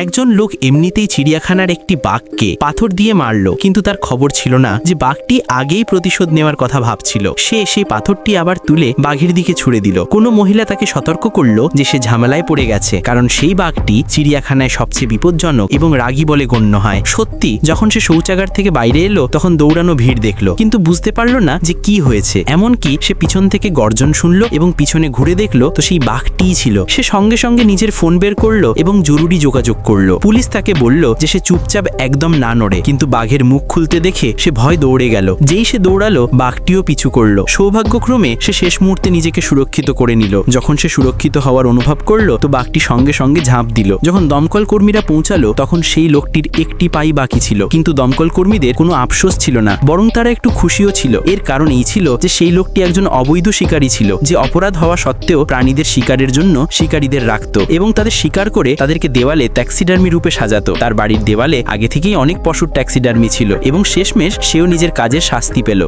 একজন লোক এমনিতেই চিড়িয়াখানার একটি বাঘকে পাথর দিয়ে মারল, কিন্তু তার খবর ছিল না যে বাঘটি আগেই প্রতিশোধ নেওয়ার কথা ভাবছিল। সে সেই পাথরটি আবার তুলে বাঘের দিকে ছুড়ে দিল। কোনো মহিলা তাকে সতর্ক করলো যে সে ঝামেলায় পড়ে গেছে, কারণ সেই বাঘটি চিড়িয়াখানায় সবচেয়ে বিপজ্জনক এবং রাগী বলে গণ্য হয়। সত্যি, যখন সে শৌচাগার থেকে বাইরে এলো তখন দৌড়ানো ভিড় দেখলো, কিন্তু বুঝতে পারলো না যে কি হয়েছে। এমনকি সে পিছন থেকে গর্জন শুনলো এবং পিছনে ঘুরে দেখলো তো সেই বাঘটিই ছিল। সে সঙ্গে সঙ্গে নিজের ফোন বের করলো এবং জরুরি যোগাযোগ করলো। পুলিশ তাকে বলল যে সে চুপচাপ একদম না নড়ে, কিন্তু বাঘের মুখ খুলতে দেখে সে ভয় দৌড়ে গেল। যেই সে দৌড়ালো বাঘটিও পিছু করলো। সৌভাগ্যক্রমে সে শেষ মুহূর্তে নিজেকে সুরক্ষিত করে নিল। যখন সে সুরক্ষিত হওয়ার অনুভব করলো তো বাঘটি সঙ্গে সঙ্গে ঝাঁপ দিল। যখন দমকল কর্মীরা পৌঁছালো তখন সেই লোকটির একটি পাই বাকি ছিল, কিন্তু দমকল কর্মীদের কোনো আফসোস ছিল না, বরং তারা একটু খুশিও ছিল। এর কারণ এই ছিল যে সেই লোকটি একজন অবৈধ শিকারী ছিল, যে অপরাধ হওয়া সত্ত্বেও প্রাণীদের শিকারের জন্য শিকারীদের রাখত এবং তাদের শিকার করে তাদেরকে দেওয়ালে ট্যাক্সিডার্মি রূপে সাজাতো। তার বাড়ির দেওয়ালে আগে থেকেই অনেক পশুর ট্যাক্সিডার্মি ছিল এবং শেষমেশ সেও নিজের কাজের শাস্তি পেল।